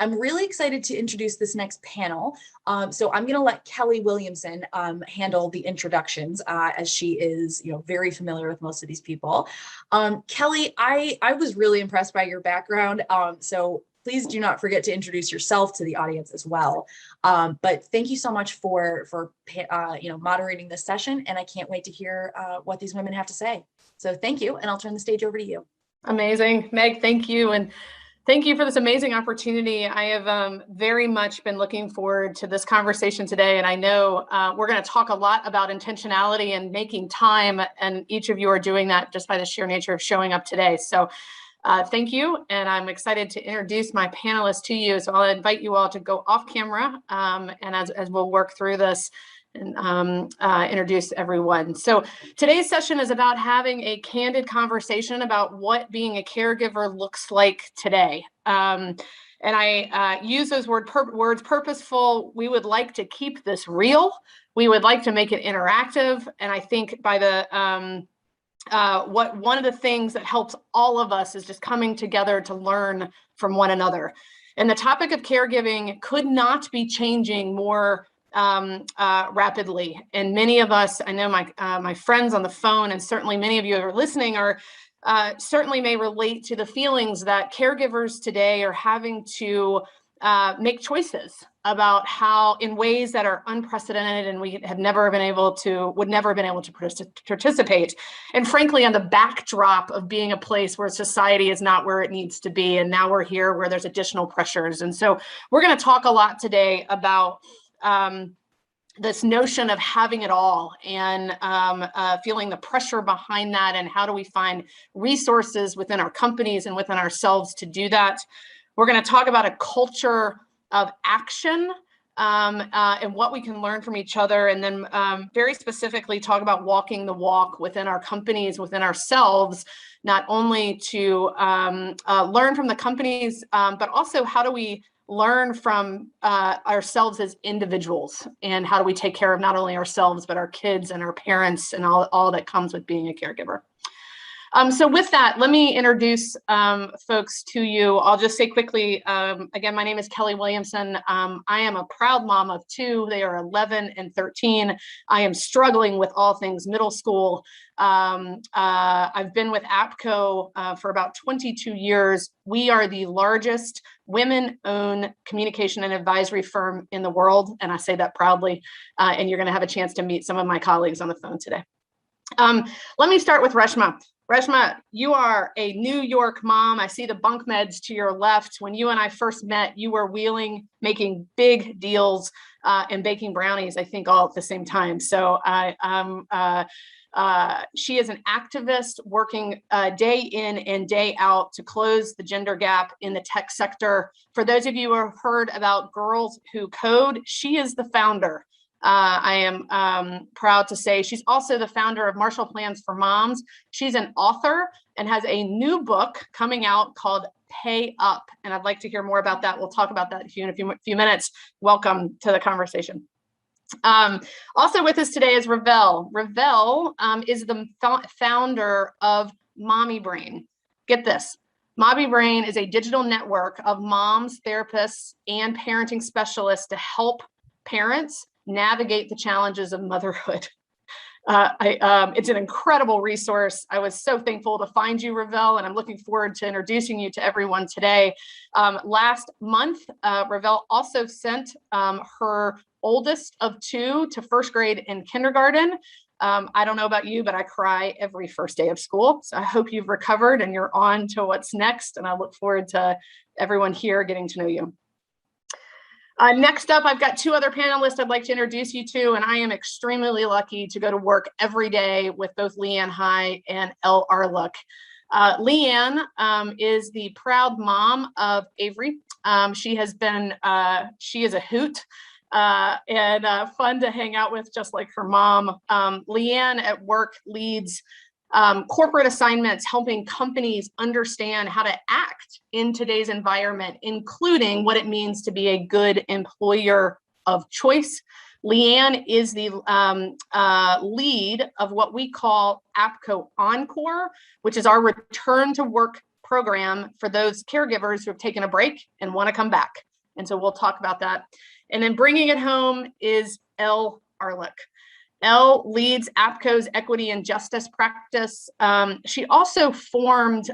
I'm really excited to introduce this next panel. So I'm going to let Kelly Williamson handle the introductions as she is, very familiar with most of these people. Kelly, I was really impressed by your background. So please do not forget to introduce yourself to the audience as well. But thank you so much for moderating this session, and I can't wait to hear what these women have to say. So thank you, and I'll turn the stage over to you. Amazing, Meg. Thank you, and thank you for this amazing opportunity. I have very much been looking forward to this conversation today, and I know we're going to talk a lot about intentionality and making time, and each of you are doing that just by the sheer nature of showing up today. So thank you, and I'm excited to introduce my panelists to you. So I'll invite you all to go off camera, and as we'll work through this and introduce everyone. So today's session is about having a candid conversation about what being a caregiver looks like today. And I use those words purposeful. We would like to keep this real. We would like to make it interactive. And I think by the one of the things that helps all of us is just coming together to learn from one another. And the topic of caregiving could not be changing more rapidly. And many of us, I know my friends on the phone, and certainly many of you who are listening are certainly may relate to the feelings that caregivers today are having to make choices about how, in ways that are unprecedented, and we have never been able to, would never have been able to participate. And frankly, on the backdrop of being a place where society is not where it needs to be. And now we're here where there's additional pressures. And so we're going to talk a lot today about this notion of having it all and feeling the pressure behind that, and how do we find resources within our companies and within ourselves to do that. We're going to talk about a culture of action and what we can learn from each other, and then very specifically talk about walking the walk within our companies, within ourselves, not only to learn from the companies, but also how do we learn from ourselves as individuals, and how do we take care of not only ourselves, but our kids and our parents and all that comes with being a caregiver. So with that, let me introduce folks to you. I'll just say quickly, again, my name is Kelly Williamson. I am a proud mom of two. They are 11 and 13. I am struggling with all things middle school. I've been with APCO for about 22 years. We are the largest women-owned communication and advisory firm in the world, and I say that proudly, and you're going to have a chance to meet some of my colleagues on the phone today. Let me start with Reshma. Reshma, you are a New York mom. I see the bunk meds to your left. When you and I first met, you were wheeling, making big deals, and baking brownies, I think, all at the same time. So she is an activist working day in and day out to close the gender gap in the tech sector. For those of you who have heard about Girls Who Code, she is the founder. I am proud to say she's also the founder of Marshall Plans for Moms. She's an author and has a new book coming out called Pay Up. And I'd like to hear more about that. We'll talk about that in a few minutes. Welcome to the conversation. Also with us today is Ravel. Ravel is the founder of Mommy Brain. Get this. Mommy Brain is a digital network of moms, therapists, and parenting specialists to help parents navigate the challenges of motherhood. It's an incredible resource. I was so thankful to find you, Ravel, and I'm looking forward to introducing you to everyone today. Last month, Ravel also sent her oldest of two to first grade and kindergarten. I don't know about you, but I cry every first day of school. So I hope you've recovered and you're on to what's next. And I look forward to everyone here getting to know you. Next up, I've got two other panelists I'd like to introduce you to, and I am extremely lucky to go to work every day with both Leanne High and Elle Arluck. Leanne is the proud mom of Avery. She is a hoot and fun to hang out with, just like her mom. Leanne at work leads corporate assignments, helping companies understand how to act in today's environment, including what it means to be a good employer of choice. Leanne is the lead of what we call APCO Encore, which is our return to work program for those caregivers who have taken a break and want to come back. And so we'll talk about that. And then bringing it home is Elle Arlick. Elle leads APCO's equity and justice practice. She also formed,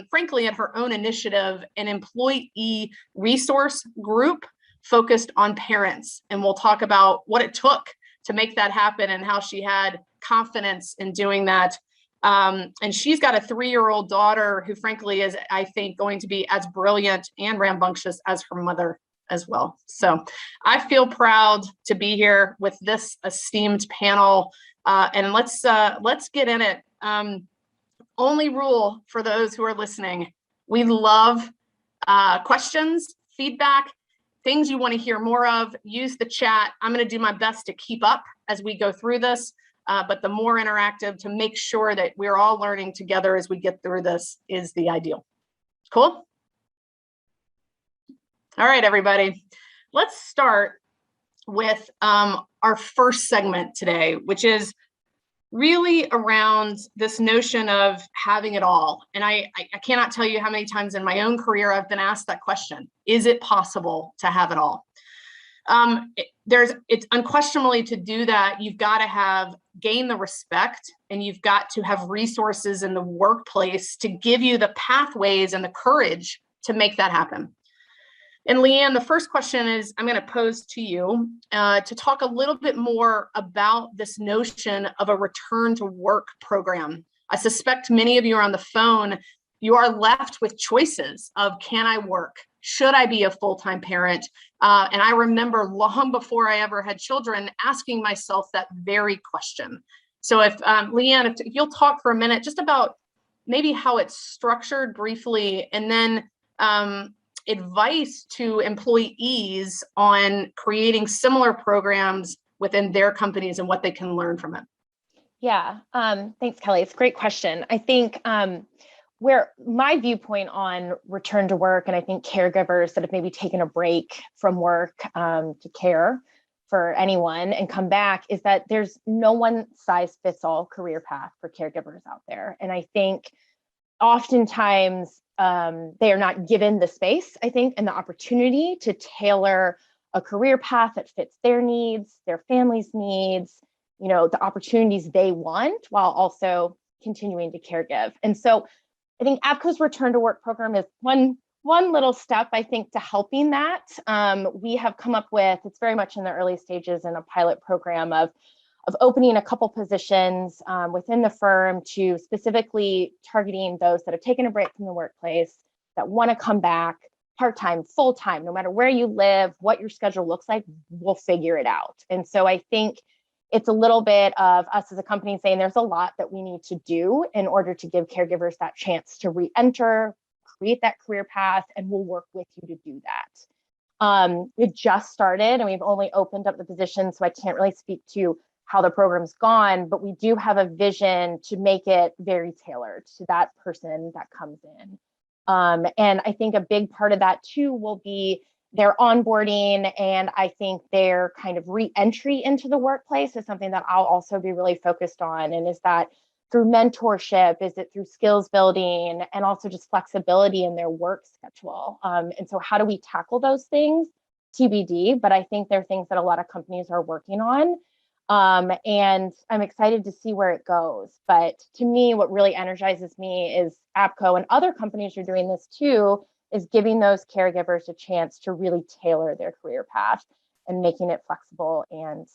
frankly, at her own initiative, an employee resource group focused on parents. And we'll talk about what it took to make that happen and how she had confidence in doing that. And she's got a 3-year-old daughter who, frankly, is, I think, going to be as brilliant and rambunctious as her mother as well. So I feel proud to be here with this esteemed panel, and let's get in it. Only rule for those who are listening: we love questions, feedback, things you want to hear more of. Use the chat. I'm going to do my best to keep up as we go through this, but the more interactive, to make sure that we're all learning together as we get through this, is the ideal. Cool? All right, everybody, let's start with our first segment today, which is really around this notion of having it all. And I cannot tell you how many times in my own career I've been asked that question: is it possible to have it all? It's unquestionably, to do that, you've got to gain the respect, and you've got to have resources in the workplace to give you the pathways and the courage to make that happen. And Leanne, the first question is I'm going to pose to you to talk a little bit more about this notion of a return to work program. I suspect many of you are on the phone. You are left with choices of, can I work? Should I be a full-time parent? And I remember long before I ever had children asking myself that very question. So if Leanne, if you'll talk for a minute just about maybe how it's structured briefly, and then advice to employees on creating similar programs within their companies and what they can learn from it. Yeah, thanks, Kelly. It's a great question. I think where my viewpoint on return to work, and I think caregivers that have maybe taken a break from work to care for anyone and come back, is that there's no one size fits all career path for caregivers out there. And I think oftentimes they are not given the space, I think, and the opportunity to tailor a career path that fits their needs, their family's needs, you know, the opportunities they want, while also continuing to caregive. And so I think APCO's return to work program is one little step, I think, to helping that. We have come up with, it's very much in the early stages, in a pilot program of opening a couple positions within the firm to specifically targeting those that have taken a break from the workplace, that want to come back part-time, full-time, no matter where you live, what your schedule looks like, we'll figure it out. And so I think it's a little bit of us as a company saying there's a lot that we need to do in order to give caregivers that chance to re-enter, create that career path, and we'll work with you to do that. It just started and we've only opened up the position, so I can't really speak to how the program's gone, but we do have a vision to make it very tailored to that person that comes in. And I think a big part of that too will be their onboarding, and I think their kind of re-entry into the workplace is something that I'll also be really focused on. And is that through mentorship? Is it through skills building, and also just flexibility in their work schedule? And so how do we tackle those things? TBD, but I think they're things that a lot of companies are working on. And I'm excited to see where it goes. But to me, what really energizes me is APCO, and other companies are doing this too, is giving those caregivers a chance to really tailor their career path and making it flexible and,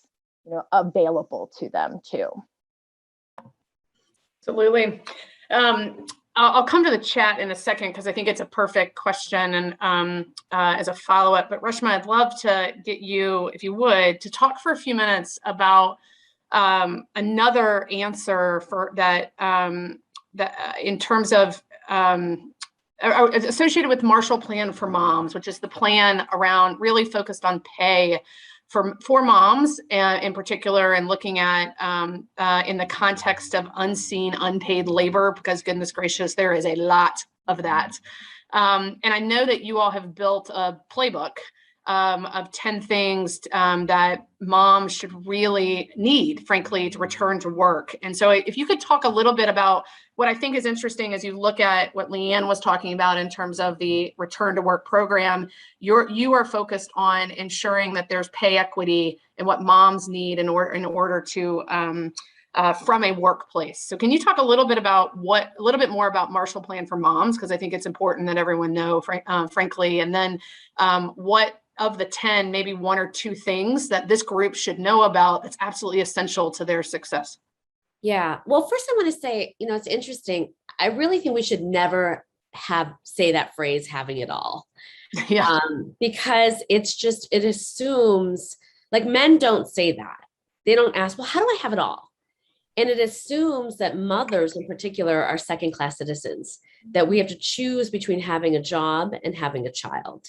you know, available to them too. Absolutely. I'll come to the chat in a second because I think it's a perfect question and as a follow-up. But Reshma, I'd love to get you, if you would, to talk for a few minutes about another answer for that, in terms of associated with Marshall Plan for Moms, which is the plan around really focused on pay for moms in particular, and looking at in the context of unseen, unpaid labor, because goodness gracious, there is a lot of that. And I know that you all have built a playbook of 10 things that moms should really need, frankly, to return to work. And so if you could talk a little bit about what I think is interesting as you look at what Leanne was talking about in terms of the return to work program, you are focused on ensuring that there's pay equity and what moms need in order to from a workplace. So can you talk a little bit more about Marshall Plan for Moms? Because I think it's important that everyone know, frankly, and then what of the 10, maybe one or two things that this group should know about that's absolutely essential to their success. Yeah. Well, first I want to say, it's interesting. I really think we should never say that phrase, having it all. Yeah. Because it assumes, like, men don't say that. They don't ask, well, how do I have it all? And it assumes that mothers in particular are second-class citizens, that we have to choose between having a job and having a child.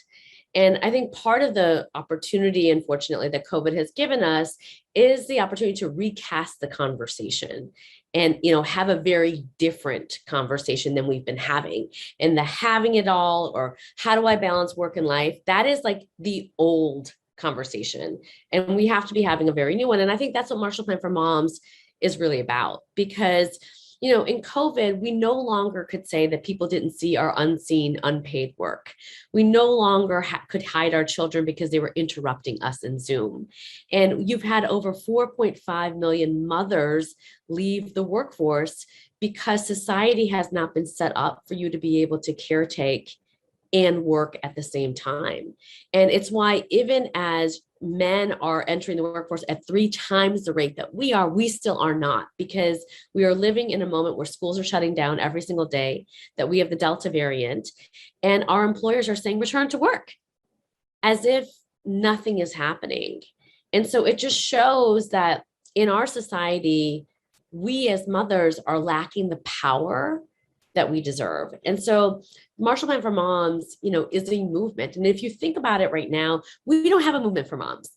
And I think part of the opportunity, unfortunately, that COVID has given us is the opportunity to recast the conversation and, have a very different conversation than we've been having. And the having it all, or how do I balance work and life, that is like the old conversation. And we have to be having a very new one. And I think that's what Marshall Plan for Moms is really about, because in COVID, we no longer could say that people didn't see our unseen, unpaid work. We no longer could hide our children because they were interrupting us in Zoom. And you've had over 4.5 million mothers leave the workforce because society has not been set up for you to be able to caretake and work at the same time. And it's why even as men are entering the workforce at 3 times the rate that we still are not, because we are living in a moment where schools are shutting down every single day, that we have the Delta variant, and our employers are saying return to work as if nothing is happening. And so it just shows that in our society, we as mothers are lacking the power that we deserve. And so Marshall Plan for Moms, is a movement. And if you think about it right now, we don't have a movement for moms.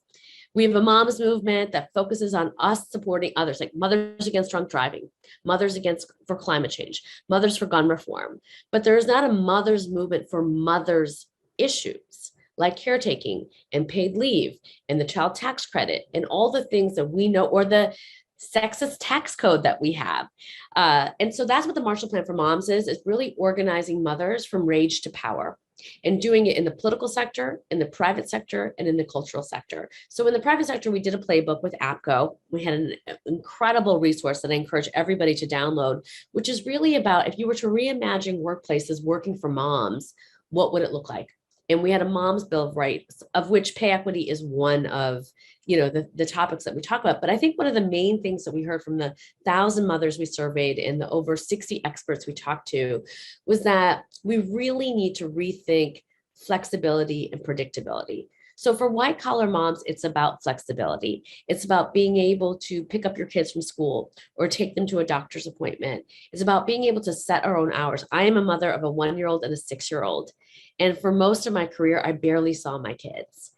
We have a moms movement that focuses on us supporting others, like Mothers Against Drunk Driving, Mothers for Climate Change, Mothers for Gun Reform. But there is not a mothers movement for mothers issues like caretaking and paid leave and the child tax credit and all the things that we know, or the sexist tax code that we have. And so that's what the Marshall Plan for Moms is really organizing mothers from rage to power, and doing it in the political sector, in the private sector, and in the cultural sector. So in the private sector, we did a playbook with APCO. We had an incredible resource that I encourage everybody to download, which is really about, if you were to reimagine workplaces working for moms, what would it look like? And we had a Mom's Bill of Rights, of which pay equity is one of the topics that we talk about. But I think one of the main things that we heard from the 1,000 mothers we surveyed and the over 60 experts we talked to was that we really need to rethink flexibility and predictability. So for white collar moms, it's about flexibility. It's about being able to pick up your kids from school or take them to a doctor's appointment. It's about being able to set our own hours. I am a mother of a 1-year-old and a 6-year-old. And for most of my career, I barely saw my kids.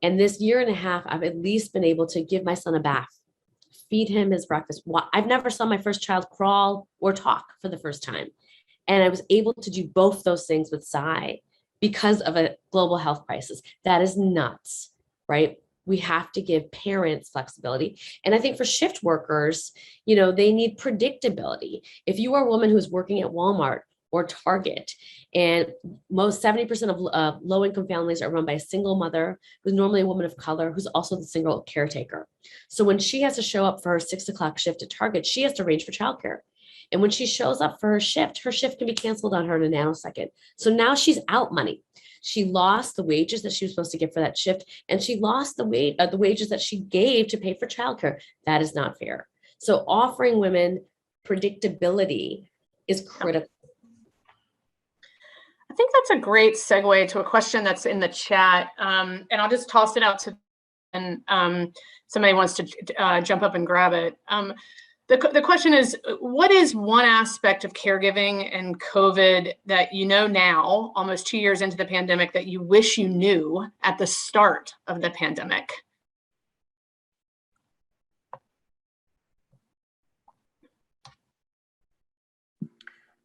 And this 1.5 years, I've at least been able to give my son a bath, feed him his breakfast. I've never saw my first child crawl or talk for the first time. And I was able to do both those things with Sai because of a global health crisis. That is nuts, right? We have to give parents flexibility. And I think for shift workers, they need predictability. If you are a woman who's working at Walmart or Target, and most 70% of low-income families are run by a single mother who's normally a woman of color, who's also the single caretaker. So when she has to show up for her 6 o'clock shift at Target, she has to arrange for childcare. And when she shows up for her shift can be canceled on her in a nanosecond. So now she's out money. She lost the wages that she was supposed to get for that shift, and she lost the wages that she gave to pay for childcare. That is not fair. So offering women predictability is critical. I think that's a great segue to a question that's in the chat. And I'll just toss it out to, and somebody wants to jump up and grab it. The question is, what is one aspect of caregiving and COVID that now, almost 2 years into the pandemic, that you wish you knew at the start of the pandemic?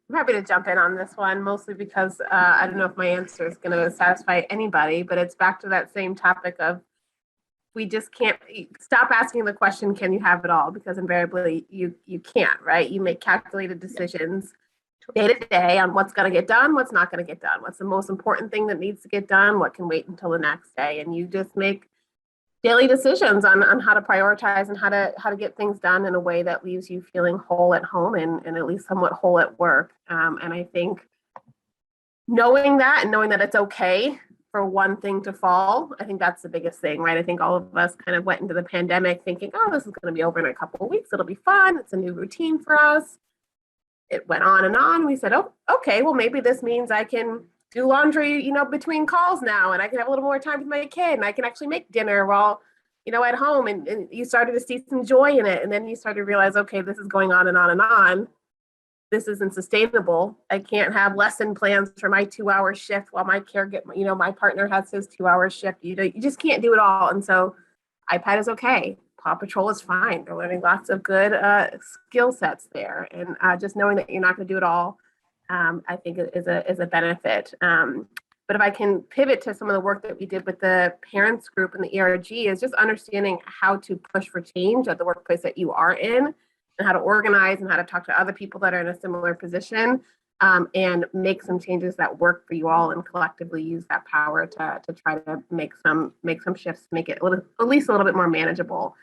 I'm happy to jump in on this one, mostly because I don't know if my answer is going to satisfy anybody, but it's back to that same topic of we just can't stop asking the question, can you have it all? Because invariably you can't, right? You make calculated decisions day to day on what's going to get done, what's not going to get done, what's the most important thing that needs to get done, what can wait until the next day. And you just make daily decisions on how to prioritize and how to get things done in a way that leaves you feeling whole at home and at least somewhat whole at work. And I think knowing that and knowing that it's okay for one thing to fall, I think that's the biggest thing, right? I think all of us kind of went into the pandemic thinking, oh, this is going to be over in a couple of weeks. It'll be fun. It's a new routine for us. It went on and on. We said, oh, okay, well, maybe this means I can do laundry, between calls now, and I can have a little more time with my kid, and I can actually make dinner while, at home. And you started to see some joy in it. And then you started to realize, okay, this is going on and on and on. This isn't sustainable. I can't have lesson plans for my 2-hour shift while my caregiver, my partner has his 2-hour shift. You just can't do it all. And so iPad is okay. Paw Patrol is fine. They're learning lots of good skill sets there. And just knowing that you're not going to do it all, I think is a benefit. But if I can pivot to some of the work that we did with the parents group and the ERG, is just understanding how to push for change at the workplace that you are in, and how to organize and how to talk to other people that are in a similar position, and make some changes that work for you all, and collectively use that power to try to make some shifts, make it at least a little bit more manageable.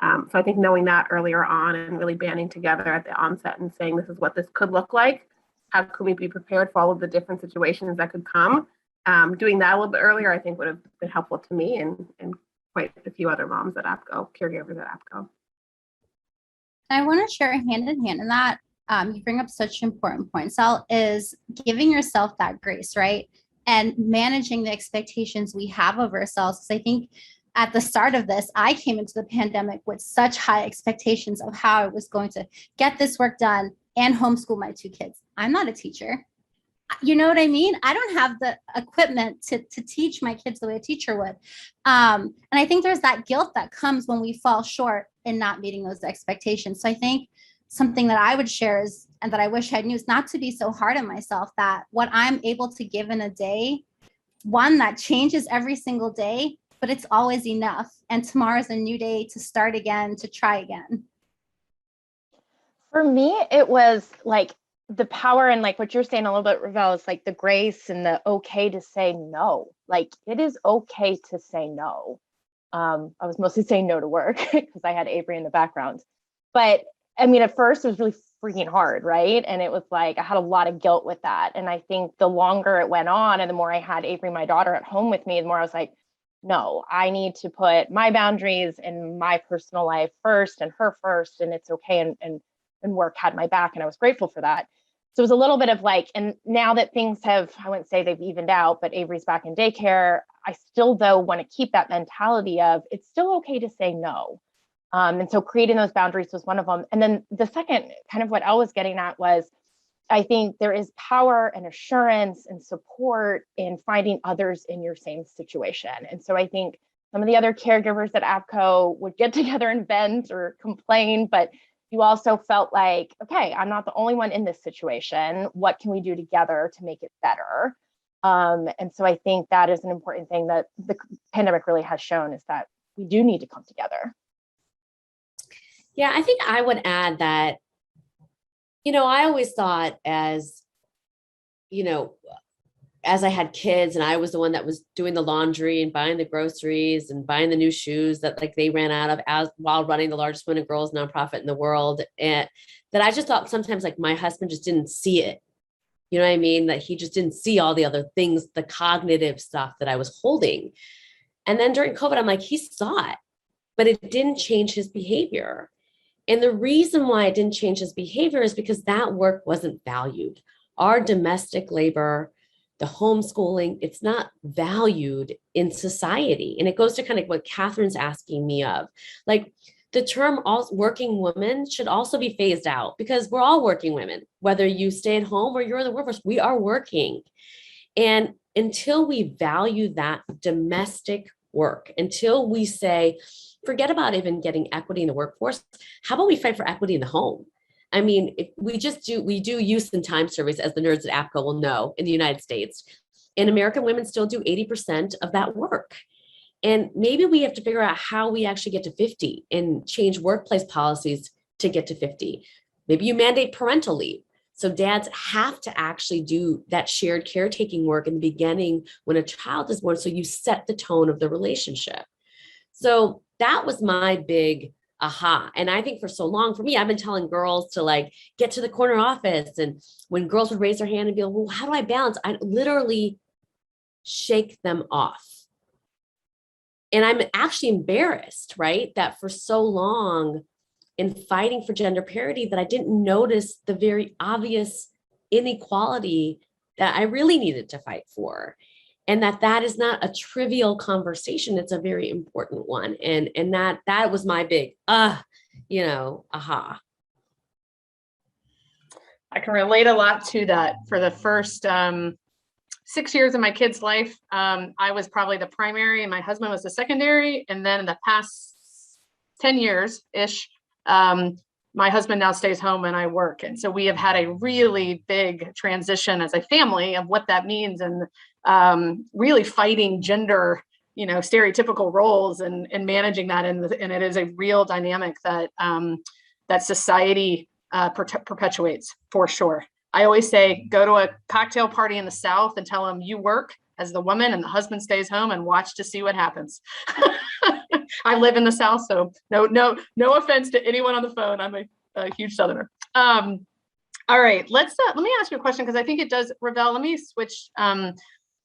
So I think knowing that earlier on and really banding together at the onset and saying, this is what this could look like. How can we be prepared for all of the different situations that could come? Doing that a little bit earlier, I think would have been helpful to me and quite a few other moms at APCO, caregivers at APCO. I want to share hand in hand in that. You bring up such important points, Sal, is giving yourself that grace, right? And managing the expectations we have of ourselves. Because I think at the start of this, I came into the pandemic with such high expectations of how I was going to get this work done and homeschool my 2 kids. I'm not a teacher. You know what I mean? I don't have the equipment to teach my kids the way a teacher would. And I think there's that guilt that comes when we fall short in not meeting those expectations. So I think something that I would share is, and that I wish I knew, is not to be so hard on myself, that what I'm able to give in a day, one that changes every single day, but it's always enough. And tomorrow's a new day to start again, to try again. For me, it was like the power, and like what you're saying a little bit, Ravel, is like the grace and the okay to say no. Like it is okay to say no. I was mostly saying no to work because I had Avery in the background. But I mean, at first it was really freaking hard, right? And it was like, I had a lot of guilt with that. And I think the longer it went on and the more I had Avery, my daughter, at home with me, the more I was like, no, I need to put my boundaries and my personal life first and her first, and it's okay. And work had my back, and I was grateful for that. So it was a little bit of like, and now that things have, I wouldn't say they've evened out, but Avery's back in daycare, I still though want to keep that mentality of it's still okay to say no. And so creating those boundaries was one of them. And then the second, kind of what Elle was getting at, was I think there is power and assurance and support in finding others in your same situation. And so I think some of the other caregivers at APCO would get together and vent or complain, but you also felt like, okay, I'm not the only one in this situation. What can we do together to make it better? And so I think that is an important thing that the pandemic really has shown, is that we do need to come together. Yeah, I think I would add that, I always thought as I had kids and I was the one that was doing the laundry and buying the groceries and buying the new shoes that like they ran out of while running the largest women and girls nonprofit in the world. And that I just thought sometimes like my husband just didn't see it. You know what I mean? That he just didn't see all the other things, the cognitive stuff that I was holding. And then during COVID, I'm like, he saw it, but it didn't change his behavior. And the reason why it didn't change his behavior is because that work wasn't valued. Our domestic labor, the homeschooling, it's not valued in society. And it goes to kind of what Catherine's asking me of. Like the term working woman should also be phased out, because we're all working women, whether you stay at home or you're in the workforce, we are working. And until we value that domestic work, until we say, forget about even getting equity in the workforce, how about we fight for equity in the home? I mean, we do use and time surveys, as the nerds at APCO will know, in the United States. And American women still do 80% of that work. And maybe we have to figure out how we actually get to 50 and change workplace policies to get to 50. Maybe you mandate parental leave. So dads have to actually do that shared caretaking work in the beginning when a child is born. So you set the tone of the relationship. So that was my big aha. And I think for so long, for me, I've been telling girls to like get to the corner office. And when girls would raise their hand and be like, well, how do I balance? I literally shake them off. And I'm actually embarrassed, right? That for so long in fighting for gender parity that I didn't notice the very obvious inequality that I really needed to fight for. And that is not a trivial conversation. It's a very important one. And that was my big, aha. I can relate a lot to that. For the first 6 years of my kid's life, I was probably the primary and my husband was the secondary. And then in the past 10 years-ish, my husband now stays home and I work. And so we have had a really big transition as a family of what that means, and really fighting gender, stereotypical roles and managing that. And it is a real dynamic that that society perpetuates, for sure. I always say, go to a cocktail party in the South and tell them you work as the woman and the husband stays home and watch to see what happens. I live in the South, so no offense to anyone on the phone. I'm a huge Southerner. All right, let me ask you a question, because I think it does, Ravel. Let me switch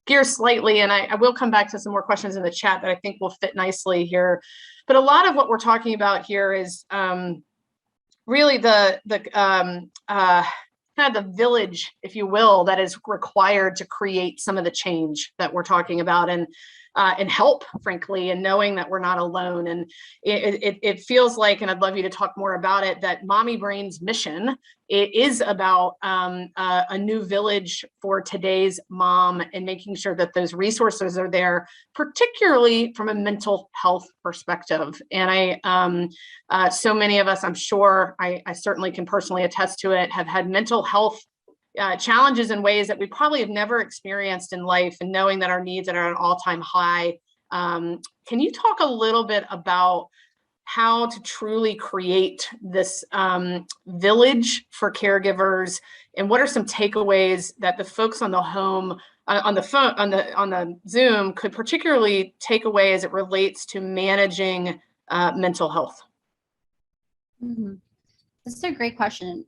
gears slightly, and I will come back to some more questions in the chat that I think will fit nicely here. But a lot of what we're talking about here is really the kind of the village, if you will, that is required to create some of the change that we're talking about, and help, frankly, and knowing that we're not alone. And it feels like, and I'd love you to talk more about it, that Mommy Brain's mission, it is about a new village for today's mom, and making sure that those resources are there, particularly from a mental health perspective. And so many of us, I'm sure, I certainly can personally attest to it, have had mental health challenges in ways that we probably have never experienced in life, and knowing that our needs are at an all-time high. Can you talk a little bit about how to truly create this village for caregivers, and what are some takeaways that the folks on the home, on the phone, on the Zoom could particularly take away as it relates to managing mental health? Mm-hmm. This is a great question.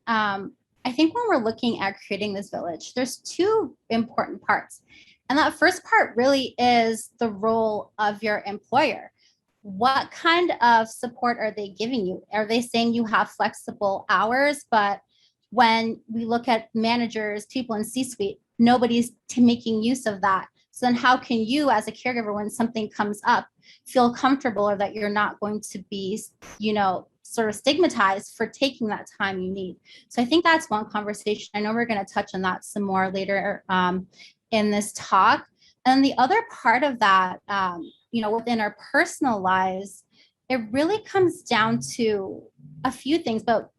I think when we're looking at creating this village, there's two important parts. And that first part really is the role of your employer. What kind of support are they giving you? Are they saying you have flexible hours? But when we look at managers, people in C-suite, nobody's making use of that. So then how can you, as a caregiver, when something comes up, feel comfortable, or that you're not going to be, sort of stigmatized for taking that time you need? So I think that's one conversation. I know we're going to touch on that some more later in this talk. And the other part of that, within our personal lives, it really comes down to a few things. But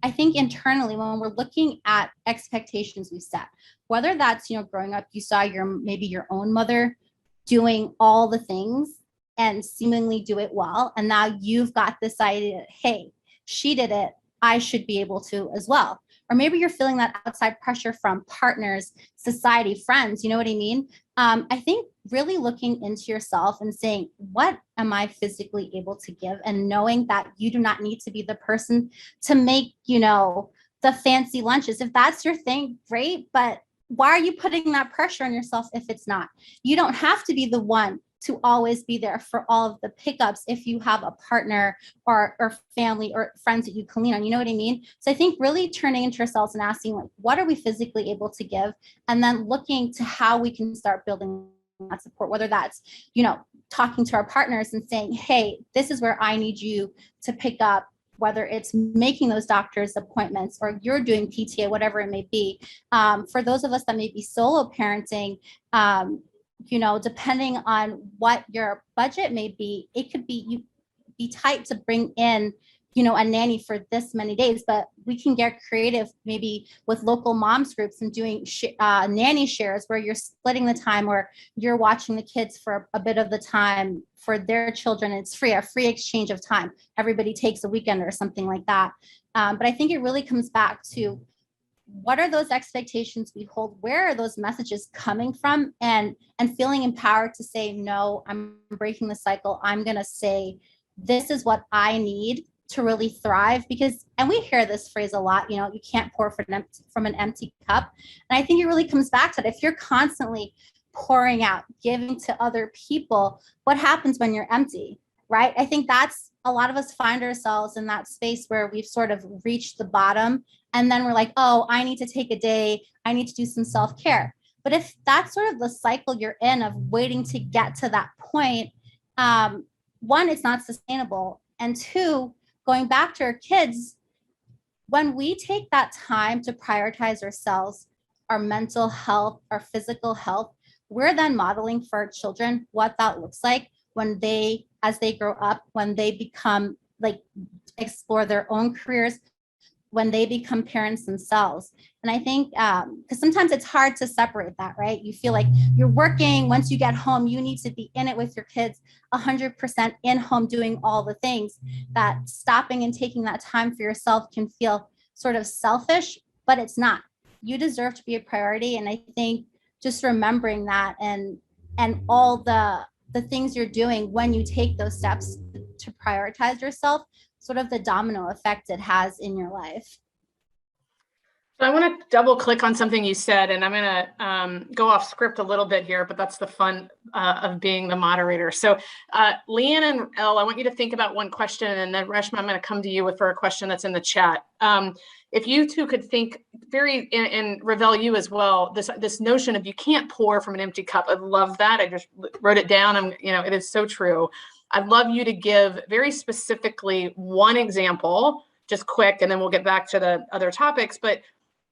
I think internally, when we're looking at expectations we set, whether that's, growing up, you saw maybe your own mother doing all the things and seemingly do it well. And now you've got this idea, hey, she did it, I should be able to as well. Or maybe you're feeling that outside pressure from partners, society, friends, you know what I mean? I think really looking into yourself and saying, what am I physically able to give? And knowing that you do not need to be the person to make, the fancy lunches. If that's your thing, great. But why are you putting that pressure on yourself if it's not? You don't have to be the one to always be there for all of the pickups if you have a partner or family or friends that you can lean on, you know what I mean? So I think really turning into yourselves and asking, like, what are we physically able to give? And then looking to how we can start building that support, whether that's, talking to our partners and saying, hey, this is where I need you to pick up, whether it's making those doctor's appointments or you're doing PTA, whatever it may be. For those of us that may be solo parenting, depending on what your budget may be, it could be tight to bring in a nanny for this many days, but we can get creative maybe with local moms groups and doing nanny shares where you're splitting the time, or you're watching the kids for a bit of the time for their children. It's free, a free exchange of time. Everybody takes a weekend or something like that. But I think it really comes back to, what are those expectations we hold? Where are those messages coming from? And feeling empowered to say, no, I'm breaking the cycle. I'm going to say, this is what I need to really thrive. Because, and we hear this phrase a lot, you can't pour from an empty cup. And I think it really comes back to that. If you're constantly pouring out, giving to other people, what happens when you're empty, right? I think that's, a lot of us find ourselves in that space where we've sort of reached the bottom. And then we're like, oh, I need to take a day. I need to do some self-care. But if that's sort of the cycle you're in of waiting to get to that point, one, it's not sustainable. And two, going back to our kids, when we take that time to prioritize ourselves, our mental health, our physical health, we're then modeling for our children what that looks like when they, as they grow up, when they become explore their own careers, when they become parents themselves. And I think, because sometimes it's hard to separate that, right? You feel like you're working, once you get home, you need to be in it with your kids 100% in home doing all the things, that stopping and taking that time for yourself can feel sort of selfish, but it's not. You deserve to be a priority. And I think just remembering that and all the things you're doing when you take those steps to prioritize yourself, sort of the domino effect it has in your life. So I want to double click on something you said, and I'm going to go off script a little bit here, but that's the fun of being the moderator. So Leanne and Elle, I want you to think about one question, and then Reshma, I'm going to come to you for a question that's in the chat. If you two could think and Ravel, you as well, this notion of you can't pour from an empty cup. I love that. I just wrote it down. It is so true. I'd love you to give very specifically one example, just quick, and then we'll get back to the other topics, but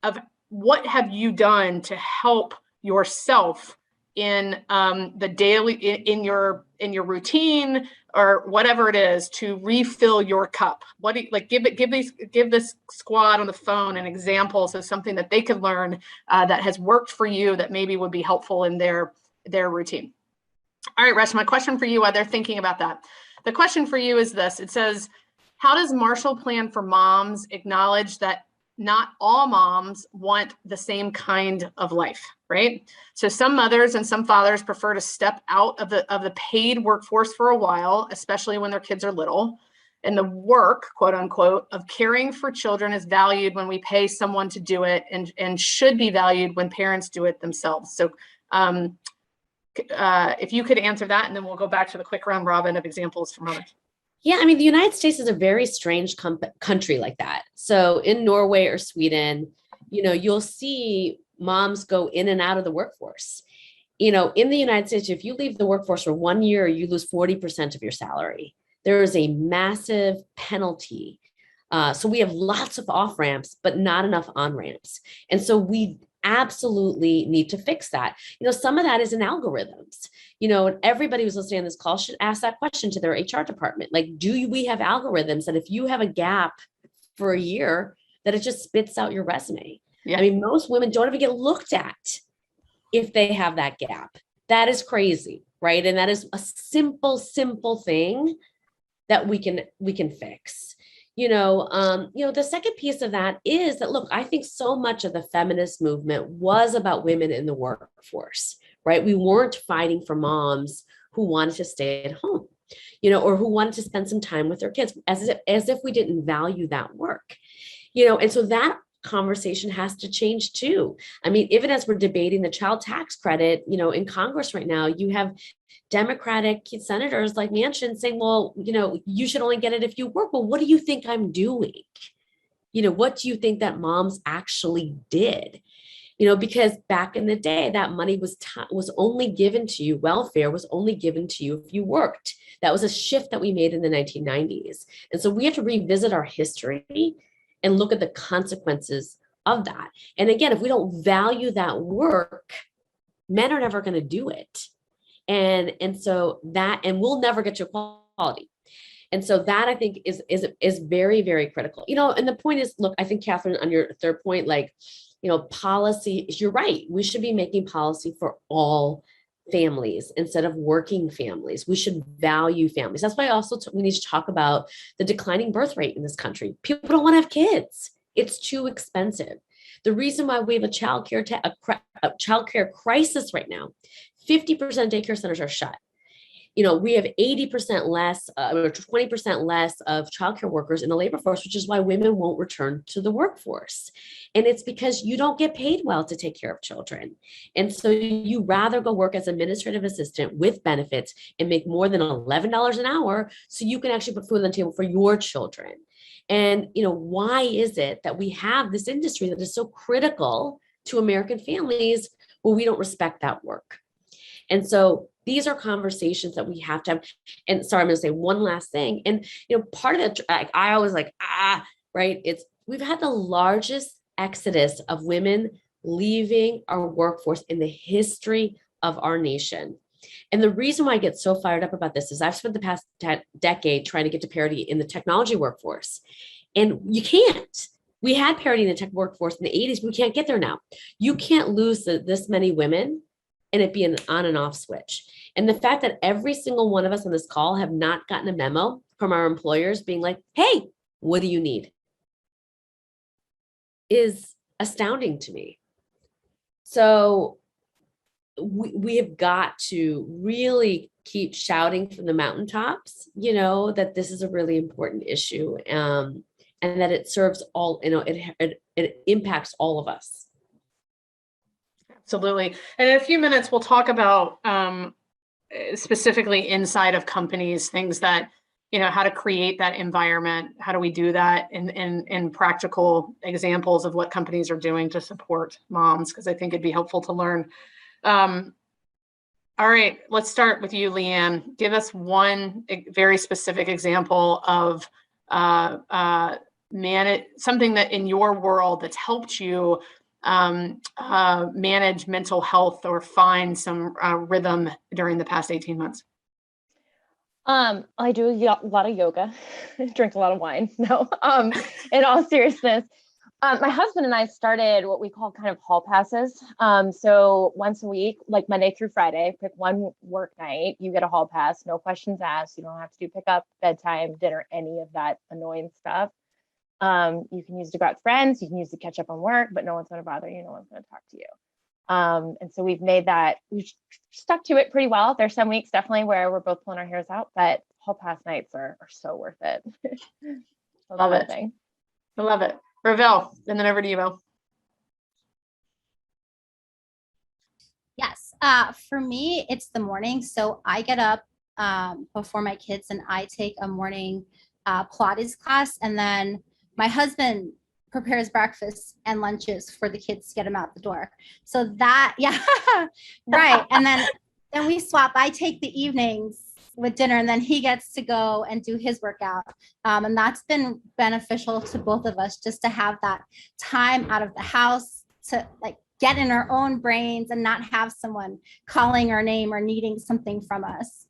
of what have you done to help yourself in the daily, in your routine or whatever it is, to refill your cup? What do you, give this squad on the phone an examples of something that they could learn that has worked for you that maybe would be helpful in their routine. All right, Resh, my question for you while they're thinking about that. The question for you is this. It says, how does Marshall Plan for Moms acknowledge that not all moms want the same kind of life, right? So some mothers and some fathers prefer to step out of the paid workforce for a while, especially when their kids are little. And the work, quote unquote, of caring for children is valued when we pay someone to do it, and should be valued when parents do it themselves. So if you could answer that, and then we'll go back to the quick round robin of examples from others. Yeah, the United States is a very strange country like that. So in Norway or Sweden, you'll see moms go in and out of the workforce. In the United States, if you leave the workforce for 1 year, you lose 40% of your salary. There is a massive penalty. So we have lots of off ramps, but not enough on ramps. And so we absolutely need to fix that. Some of that is in algorithms. Everybody who's listening on this call should ask that question to their HR department. Do we have algorithms that if you have a gap for a year, that it just spits out your resume? Yeah. Most women don't even get looked at if they have that gap. That is crazy, right? And that is a simple thing that we can fix. The second piece of that is that, look, I think so much of the feminist movement was about women in the workforce, right? We weren't fighting for moms who wanted to stay at home, or who wanted to spend some time with their kids, as if we didn't value that work, and so that conversation has to change too. Even as we're debating the child tax credit, in Congress right now, you have Democratic senators like Manchin saying, well, you should only get it if you work. Well, what do you think I'm doing? What do you think that moms actually did? Because back in the day, that money was only given to you, welfare was only given to you if you worked. That was a shift that we made in the 1990s. And so we have to revisit our history and look at the consequences of that. And again, if we don't value that work, men are never going to do it. And so that, and we'll never get to equality. And so that I think is very, very critical. And the point is, look, I think Catherine, on your third point, like, policy, you're right. We should be making policy for all families instead of working families. We should value families. That's why also we need to talk about the declining birth rate in this country. People don't want to have kids. It's too expensive. The reason why we have a childcare crisis right now, 50% daycare centers are shut. We have 80% less or 20% less of childcare workers in the labor force, which is why women won't return to the workforce. And it's because you don't get paid well to take care of children. And so you rather go work as an administrative assistant with benefits and make more than $11 an hour so you can actually put food on the table for your children. And, why is it that we have this industry that is so critical to American families where we don't respect that work? And so these are conversations that we have to have. And sorry, I'm going to say one last thing. And, part of it, I always right? We've had the largest exodus of women leaving our workforce in the history of our nation. And the reason why I get so fired up about this is I've spent the past decade trying to get to parity in the technology workforce. And you can't. We had parity in the tech workforce in the 80s, but we can't get there now. You can't lose this many women and it be an on and off switch. And the fact that every single one of us on this call have not gotten a memo from our employers being like, hey, what do you need? Is astounding to me. So we have got to really keep shouting from the mountaintops, that this is a really important issue, and that it serves all, it impacts all of us. Absolutely. And in a few minutes, we'll talk about specifically inside of companies, things that, how to create that environment. How do we do that in practical examples of what companies are doing to support moms? Because I think it'd be helpful to learn. All right, let's start with you, Leanne. Give us one very specific example of something that in your world that's helped you manage mental health or find some rhythm during the past 18 months. I do a lot of yoga, drink a lot of wine. No, in all seriousness, my husband and I started what we call kind of hall passes. So once a week, like Monday through Friday, pick one work night, you get a hall pass, no questions asked. You don't have to do pickup, bedtime, dinner, any of that annoying stuff. You can use to go out with friends, you can use to catch up on work, but no one's going to bother you, no one's going to talk to you. And so we've stuck to it pretty well. There's some weeks definitely where we're both pulling our hairs out, but hall pass nights are so worth it. Love it. I love it. Ravel, and then over to you, Val. Yes. For me, it's the morning. So I get up before my kids and I take a morning Pilates class. And then my husband prepares breakfast and lunches for the kids to get them out the door. So that, yeah, right. And then we swap. I take the evenings with dinner and then he gets to go and do his workout. And that's been beneficial to both of us just to have that time out of the house to get in our own brains and not have someone calling our name or needing something from us.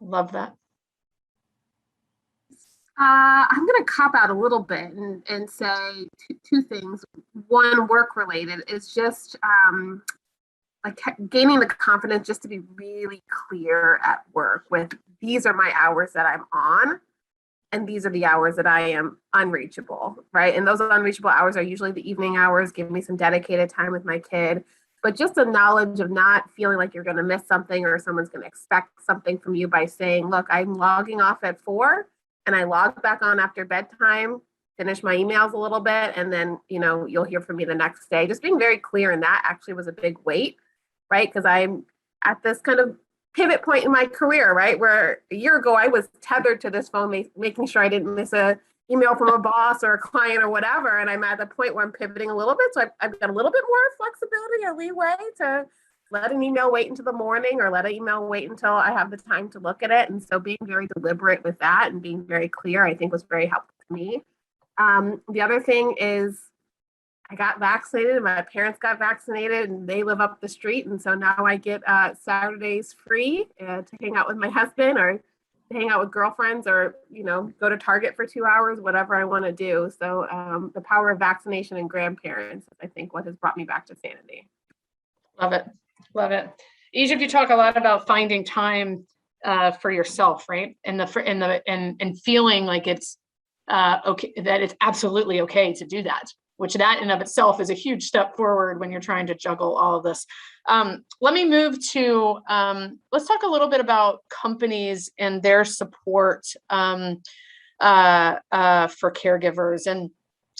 Love that. I'm going to cop out a little bit and say two things. One, work related, is just gaining the confidence just to be really clear at work with, these are my hours that I'm on, and these are the hours that I am unreachable, right? And those unreachable hours are usually the evening hours. Give me some dedicated time with my kid. But just the knowledge of not feeling like you're going to miss something or someone's going to expect something from you by saying, look, I'm logging off at 4 and I log back on after bedtime, finish my emails a little bit, and then, you'll hear from me the next day. Just being very clear in that actually was a big weight, right? Because I'm at this kind of pivot point in my career, right? Where a year ago I was tethered to this phone, making sure I didn't miss a email from a boss or a client or whatever. And I'm at the point where I'm pivoting a little bit. So I've got a little bit more flexibility or leeway to let an email wait until the morning or let an email wait until I have the time to look at it. And so being very deliberate with that and being very clear, I think was very helpful to me. The other thing is I got vaccinated and my parents got vaccinated and they live up the street. And so now I get Saturdays free to hang out with my husband or hang out with girlfriends or, go to Target for 2 hours, whatever I want to do. So the power of vaccination and grandparents, I think what has brought me back to sanity. Love it. Love it. Egypt, you talk a lot about finding time for yourself, right? And feeling like it's okay, that it's absolutely okay to do that, which that in of itself is a huge step forward when you're trying to juggle all of this. Let me move to, let's talk a little bit about companies and their support for caregivers. And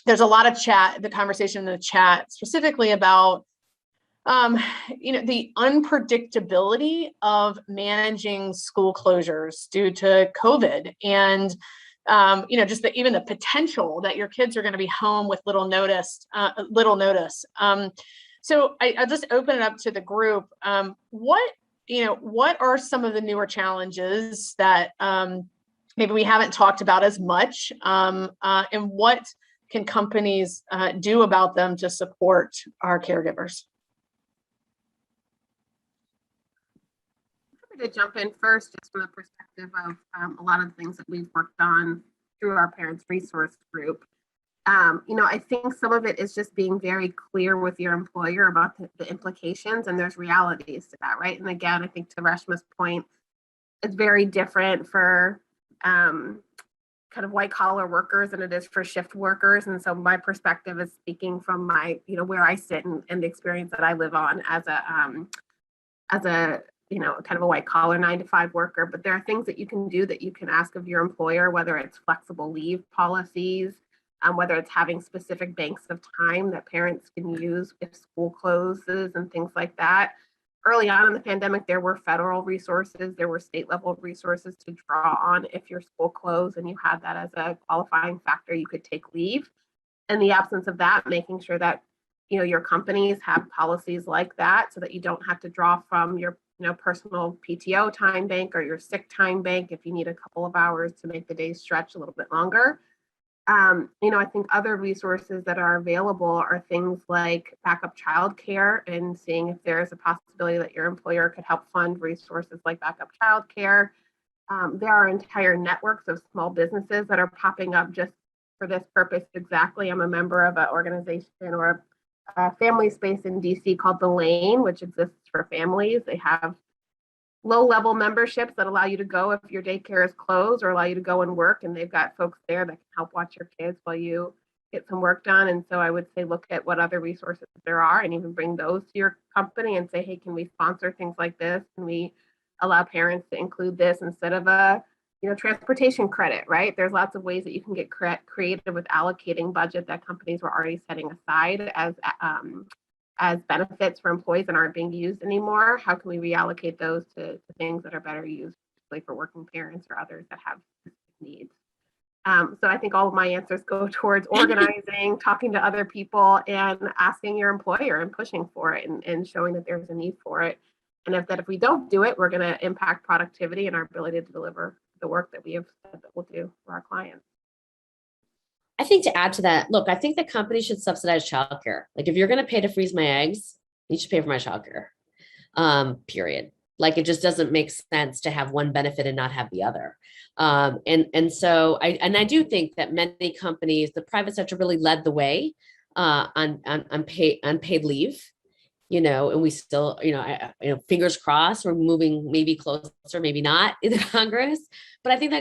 there's a lot of the conversation in the chat specifically about the unpredictability of managing school closures due to COVID, and just even the potential that your kids are going to be home with little notice. So I'll just open it up to the group. What are some of the newer challenges that maybe we haven't talked about as much, and what can companies do about them to support our caregivers? To jump in first, just from the perspective of a lot of the things that we've worked on through our parents resource group. I think some of it is just being very clear with your employer about the implications, and there's realities to that, right? And again, I think to Reshma's point, it's very different for kind of white collar workers than it is for shift workers. And so my perspective is speaking from my, where I sit and the experience that I live on as a kind of a white collar 9-to-5 worker. But there are things that you can do that you can ask of your employer, whether it's flexible leave policies, whether it's having specific banks of time that parents can use if school closes and things like that. Early on in the pandemic, there were federal resources, there were state level resources to draw on if your school closed and you had that as a qualifying factor, you could take leave. In the absence of that, making sure that your companies have policies like that so that you don't have to draw from your personal PTO time bank or your sick time bank if you need a couple of hours to make the day stretch a little bit longer. I think other resources that are available are things like backup childcare and seeing if there is a possibility that your employer could help fund resources like backup childcare. There are entire networks of small businesses that are popping up just for this purpose exactly. I'm a member of an organization or a family space in DC called The Lane, which exists for families. They have low-level memberships that allow you to go if your daycare is closed or allow you to go and work, and they've got folks there that can help watch your kids while you get some work done. And so I would say look at what other resources there are and even bring those to your company and say, hey, can we sponsor things like this? Can we allow parents to include this instead of a transportation credit, right? There's lots of ways that you can get creative with allocating budget that companies were already setting aside as benefits for employees and aren't being used anymore. How can we reallocate those to things that are better used, like for working parents or others that have needs? So I think all of my answers go towards organizing, talking to other people, and asking your employer and pushing for it and showing that there's a need for it. And if we don't do it, we're going to impact productivity and our ability to deliver the work that we have said that we'll do for our clients. I think to add to that, look, I think that companies should subsidize childcare. Like if you're going to pay to freeze my eggs, you should pay for my childcare, period. Like it just doesn't make sense to have one benefit and not have the other. So I do think that many companies, the private sector really led the way on paid leave. And we still, fingers crossed, we're moving maybe closer, maybe not in the Congress. But I think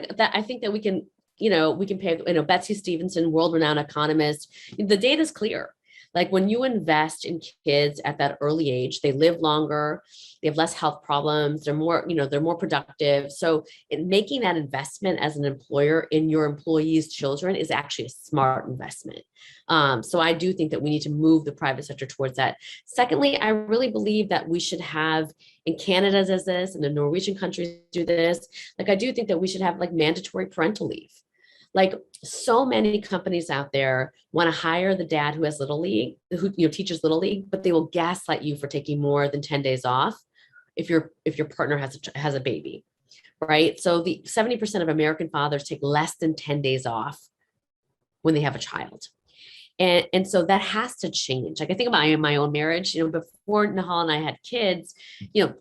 that we can, we can pay, Betsy Stevenson, world-renowned economist, the data is clear. Like when you invest in kids at that early age, they live longer, they have less health problems, they're more productive. So making that investment as an employer in your employees' children is actually a smart investment. So I do think that we need to move the private sector towards that. Secondly, I really believe that we should have, in Canada does this, and the Norwegian countries do this, like I do think that we should have like mandatory parental leave. Like so many companies out there want to hire the dad who has little league, who teaches little league, but they will gaslight you for taking more than 10 days off if your partner has a baby, right? So the 70% of American fathers take less than 10 days off when they have a child. And so that has to change. Like I think about my own marriage, before Nahal and I had kids,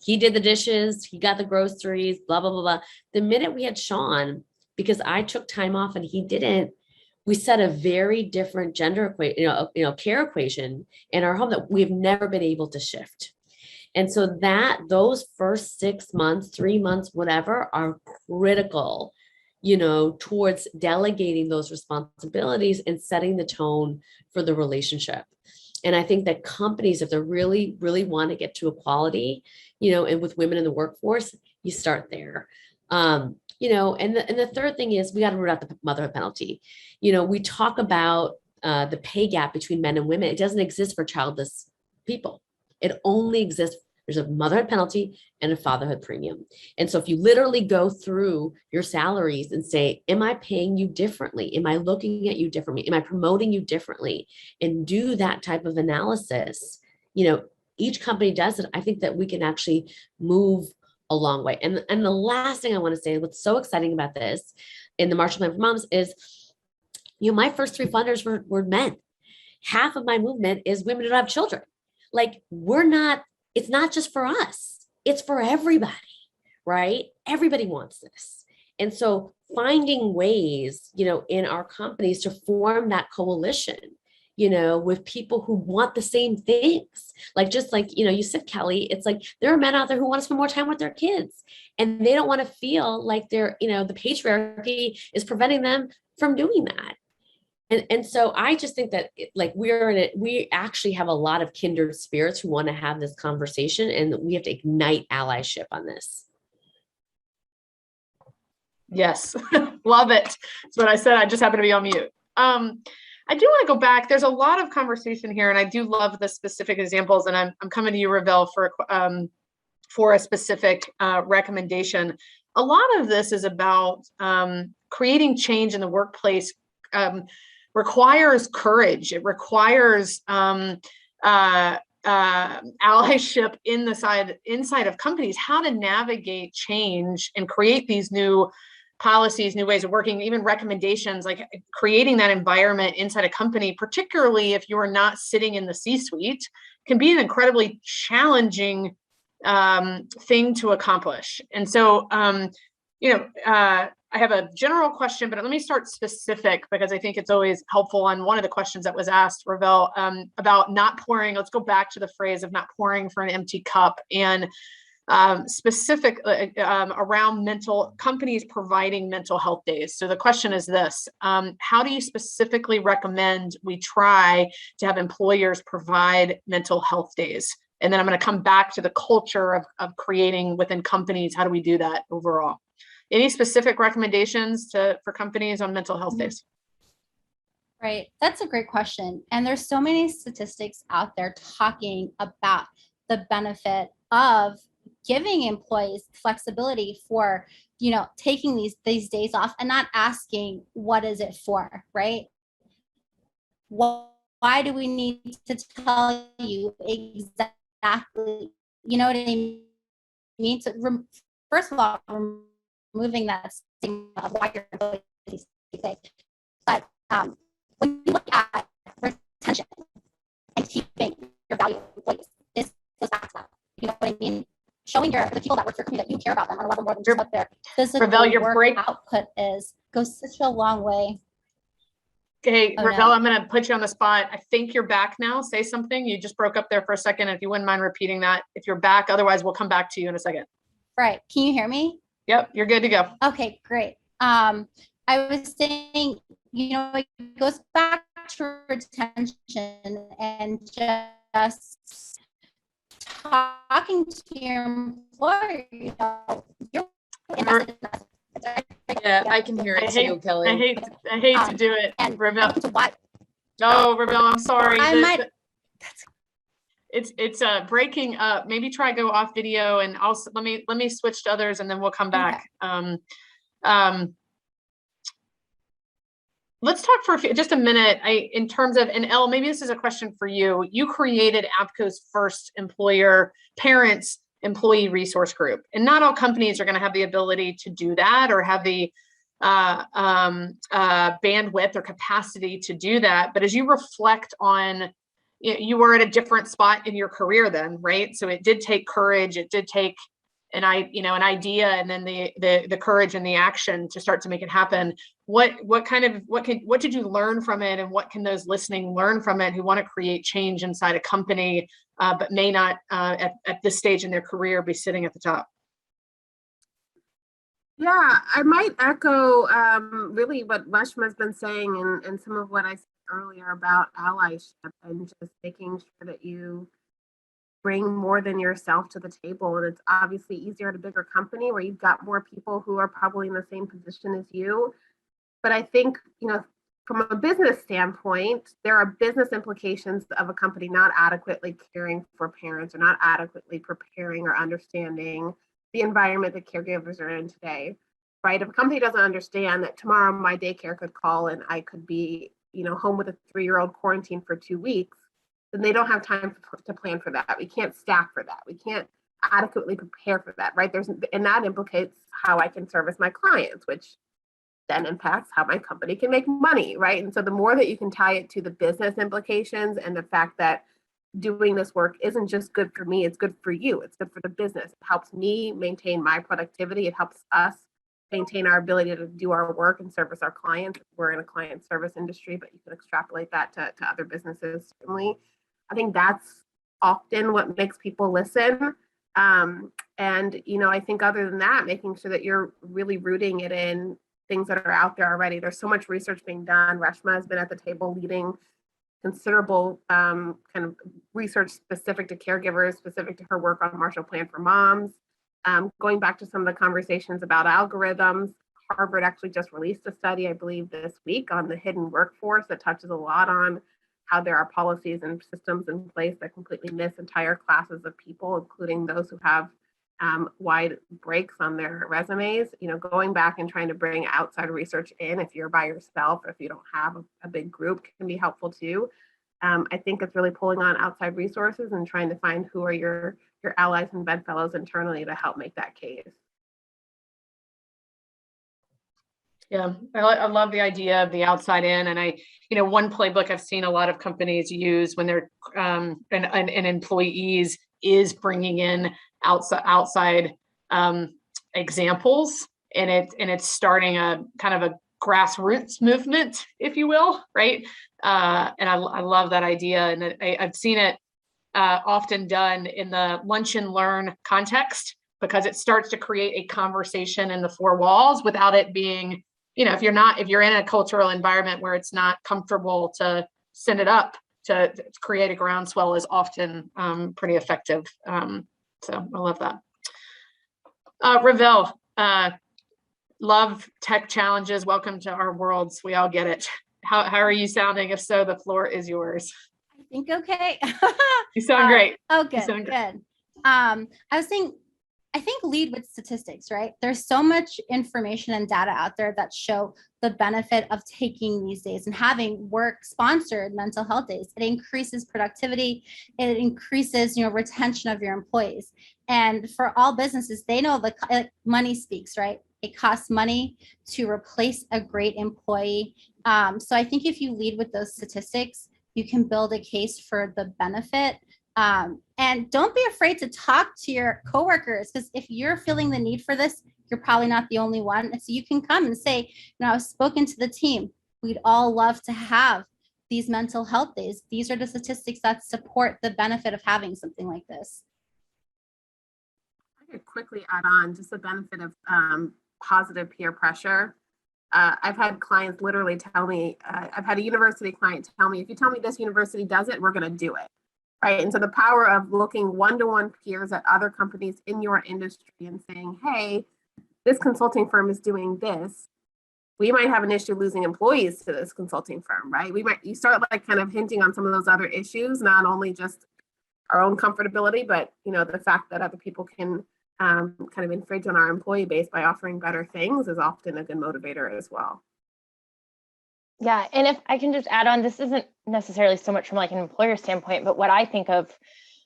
he did the dishes, he got the groceries, blah, blah, blah, blah. The minute we had Sean, because I took time off and he didn't, we set a very different gender care equation in our home that we've never been able to shift. And so those first 6 months, 3 months, whatever, are critical, towards delegating those responsibilities and setting the tone for the relationship. And I think that companies, if they really, really want to get to equality, and with women in the workforce, you start there. And the third thing is we got to root out the motherhood penalty. We talk about the pay gap between men and women. It doesn't exist for childless people. It only exists. There's a motherhood penalty and a fatherhood premium. And so if you literally go through your salaries and say, am I paying you differently? Am I looking at you differently? Am I promoting you differently? And do that type of analysis, each company does it. I think that we can actually move a long way. And the last thing I want to say, what's so exciting about this in the Marshall Plan for Moms is, my first 3 funders were men. Half of my movement is women who don't have children. Like it's not just for us, it's for everybody, right? Everybody wants this. And so finding ways, in our companies to form that coalition, with people who want the same things. Just like, you said, Kelly, it's like there are men out there who want to spend more time with their kids and they don't want to feel like they're, the patriarchy is preventing them from doing that. And so I just think that we actually have a lot of kindred spirits who want to have this conversation, and we have to ignite allyship on this. Yes, love it. That's what I said. I just happened to be on mute. I do want to go back. There's a lot of conversation here, and I do love the specific examples. And I'm coming to you, Ravel, for a specific recommendation. A lot of this is about creating change in the workplace. Requires courage. It requires allyship inside of companies, how to navigate change and create these new policies, new ways of working, even recommendations, like creating that environment inside a company, particularly if you are not sitting in the C-suite, can be an incredibly challenging thing to accomplish. And so, I have a general question, but let me start specific because I think it's always helpful on one of the questions that was asked, Ravel, about not pouring. Let's go back to the phrase of not pouring for an empty cup, and specific around companies providing mental health days. So the question is this: how do you specifically recommend we try to have employers provide mental health days? And then I'm going to come back to the culture of creating within companies. How do we do that overall? Any specific recommendations for companies on mental health days? Right. That's a great question. And there's so many statistics out there talking about the benefit of giving employees flexibility for, taking these days off and not asking, what is it for, right? Why do we need to tell you exactly, you know what I mean? So first of all, removing that stigma of why your employees sick. But when you look at retention and keeping your valuable employees, this goes back to that. You know what I mean? Showing the people that work for your company that you care about them on a level more than just what their physical work output goes such a long way. Okay, Ravel, I'm going to put you on the spot. I think you're back now. Say something. You just broke up there for a second. If you wouldn't mind repeating that, if you're back, otherwise we'll come back to you in a second. Right. Can you hear me? Yep, you're good to go. Okay, great. I was saying, it goes back to retention and just talking to your employer. Yeah, I can hear it too, Kelly. I hate to do it, and Ravel. What? No, Ravel, I'm sorry. That's It's breaking up. Maybe try go off video, and also let me switch to others, and then we'll come back. Okay. Let's talk for just a minute. In terms of, and Elle, maybe this is a question for you. You created APCO's first parents employee resource group, and not all companies are going to have the ability to do that or have the bandwidth or capacity to do that. But as you reflect on, you were at a different spot in your career then, right? So it did take courage. It did take an idea, and then the courage and the action to start to make it happen. What did you learn from it, and what can those listening learn from it who want to create change inside a company, but may not at this stage in their career be sitting at the top? Yeah, I might echo really what Reshma has been saying, and some of what I said earlier about allyship and just making sure that you bring more than yourself to the table. And it's obviously easier at a bigger company where you've got more people who are probably in the same position as you. But I think, from a business standpoint, there are business implications of a company not adequately caring for parents or not adequately preparing or understanding the environment that caregivers are in today, right? If a company doesn't understand that tomorrow my daycare could call and I could be, home with a 3-year-old quarantined for 2 weeks, then they don't have time to plan for that. We can't staff for that. We can't adequately prepare for that, right? And that implicates how I can service my clients, which then impacts how my company can make money, right? And so the more that you can tie it to the business implications and the fact that doing this work isn't just good for me, it's good for you, it's good for the business. It helps me maintain my productivity. It helps us maintain our ability to do our work and service our clients. We're in a client service industry, but you can extrapolate that to other businesses, certainly. I think that's often what makes people listen. And, I think other than that, making sure that you're really rooting it in things that are out there already. There's so much research being done. Reshma has been at the table leading considerable kind of research specific to caregivers, specific to her work on Marshall Plan for Moms. Going back to some of the conversations about algorithms, Harvard actually just released a study, I believe, this week on the hidden workforce that touches a lot on how there are policies and systems in place that completely miss entire classes of people, including those who have wide breaks on their resumes. Going back and trying to bring outside research in, if you're by yourself, if you don't have a big group, can be helpful too. I think it's really pulling on outside resources and trying to find who are your allies and bedfellows internally to help make that case. Yeah, I love the idea of the outside in. And one playbook I've seen a lot of companies use when they're and employees is bringing in outside examples, and it's starting a kind of a grassroots movement, if you will, right? And I love that idea, and I've seen it often done in the lunch and learn context, because it starts to create a conversation in the 4 walls without it being, if you're in a cultural environment where it's not comfortable to send it up to create a groundswell is often pretty effective. So I love that. Ravel, love tech challenges. Welcome to our worlds. We all get it. How are you sounding? If so, the floor is yours. I think okay. You sound great. Oh, good, good. I think lead with statistics, right? There's so much information and data out there that show the benefit of taking these days and having work-sponsored mental health days. It increases productivity. It increases, retention of your employees. And for all businesses, they know money speaks, right? It costs money to replace a great employee. So I think if you lead with those statistics, you can build a case for the benefit. And don't be afraid to talk to your coworkers, because if you're feeling the need for this, you're probably not the only one. And so you can come and say, I've spoken to the team. We'd all love to have these mental health days. These are the statistics that support the benefit of having something like this. I could quickly add on just the benefit of positive peer pressure. I've had clients literally tell me, I've had a university client tell me, if you tell me this university does it, we're going to do it. Right. And so the power of looking one-to-one peers at other companies in your industry and saying, hey, this consulting firm is doing this. We might have an issue losing employees to this consulting firm, right? You start kind of hinting on some of those other issues, not only just our own comfortability, but the fact that other people can kind of infringe on our employee base by offering better things is often a good motivator as well. Yeah, and if I can just add on, this isn't necessarily so much from an employer standpoint, but what I think of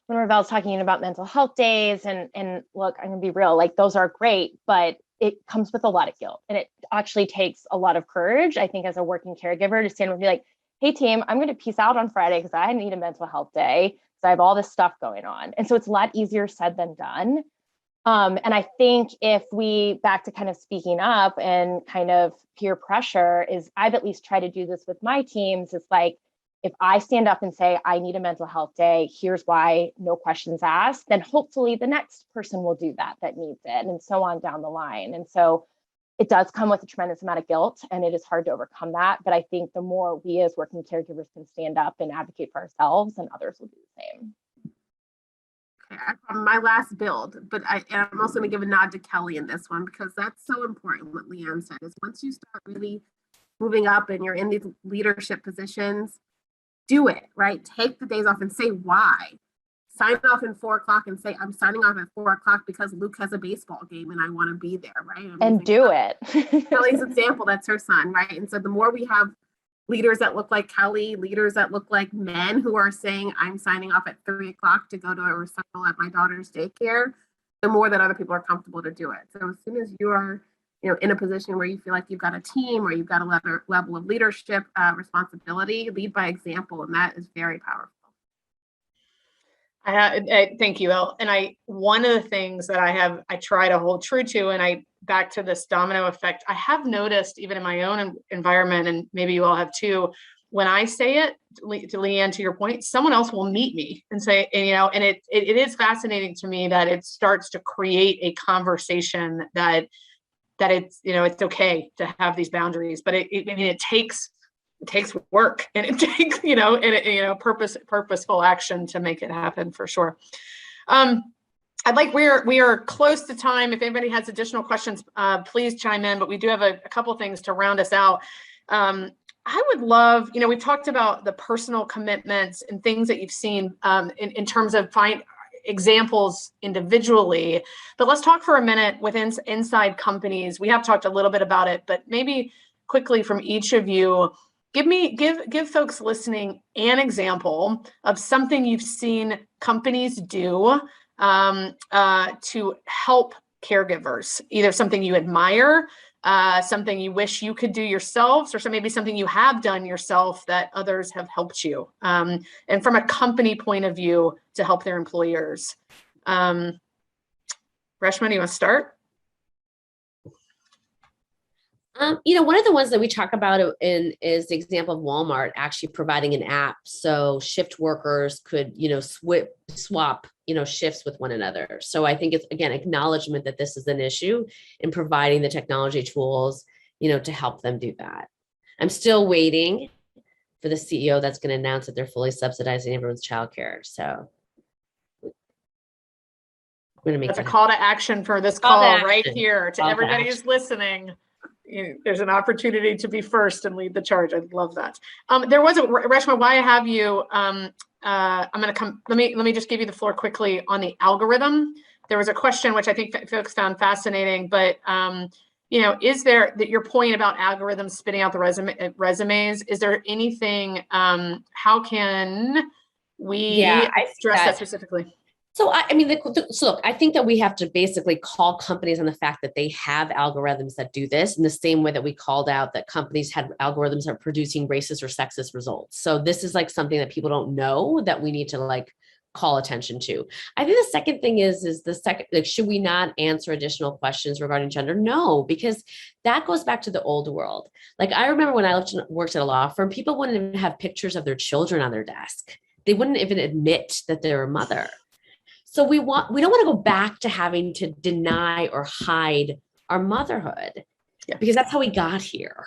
when Ravel's talking about mental health days, and look, I'm gonna be real, those are great, but it comes with a lot of guilt, and it actually takes a lot of courage, I think, as a working caregiver to stand up and be like, hey team, I'm going to peace out on Friday because I need a mental health day. So I have all this stuff going on. And so it's a lot easier said than done. And I think if we, back to kind of speaking up and kind of peer pressure, is I've at least tried to do this with my teams. It's like, if I stand up and say, I need a mental health day, here's why, no questions asked, then hopefully the next person will do that needs it, and so on down the line. And so it does come with a tremendous amount of guilt, and it is hard to overcome that. But I think the more we as working caregivers can stand up and advocate for ourselves, then others will do the same. Okay, my last build, but I'm also going to give a nod to Kelly in this one, because that's so important. What Leanne said is, once you start really moving up and you're in these leadership positions, do it, right? Take the days off and say why. Sign off at 4 o'clock and say, I'm signing off at 4 o'clock because Luke has a baseball game and I want to be there, right? And do it. Kelly's example, that's her son, right? And so the more we have leaders that look like Kelly, leaders that look like men who are saying, I'm signing off at 3 o'clock to go to a recital at my daughter's daycare, the more that other people are comfortable to do it. So as soon as you are, in a position where you feel like you've got a team or you've got a level of leadership responsibility, lead by example, and that is very powerful. Thank you, Elle. And one of the things that I try to hold true to, and back to this domino effect, I have noticed even in my own environment, and maybe you all have too, when I say it, to Leanne, to your point, someone else will meet me and say, and it is fascinating to me that it starts to create a conversation that it's, it's okay to have these boundaries, but it takes work, and it takes, purposeful action to make it happen, for sure. We are close to time. If anybody has additional questions, please chime in, but we do have a couple things to round us out. I would love, we talked about the personal commitments and things that you've seen in terms of examples individually, but let's talk for a minute within inside companies. We have talked a little bit about it, but maybe quickly from each of you, give folks listening an example of something you've seen companies do to help caregivers, either something you admire, something you wish you could do yourselves, or maybe something you have done yourself that others have helped you, and from a company point of view to help their employers. Reshma, do you want to start? One of the ones that we talk about is the example of Walmart actually providing an app so shift workers could, swap, shifts with one another. So I think it's, again, acknowledgement that this is an issue and providing the technology tools, to help them do that. I'm still waiting for the CEO that's going to announce that they're fully subsidizing everyone's childcare. So we're going to make that's a call to action for this call right here to everybody who's listening. There's an opportunity to be first and lead the charge. I love that. There was Reshma, while I have you, I'm going to come. Let me just give you the floor quickly on the algorithm. There was a question which I think folks found fascinating, but is there your point about algorithms spitting out the resumes? Is there anything? How can we address that specifically? So, look, I think that we have to basically call companies on the fact that they have algorithms that do this in the same way that we called out that companies had algorithms that are producing racist or sexist results. So this is something that people don't know that we need to call attention to. I think the second thing is should we not answer additional questions regarding gender? No, because that goes back to the old world. I remember when I worked at a law firm, people wouldn't even have pictures of their children on their desk. They wouldn't even admit that they're a mother. So we don't want to go back to having to deny or hide our motherhood, because that's how we got here.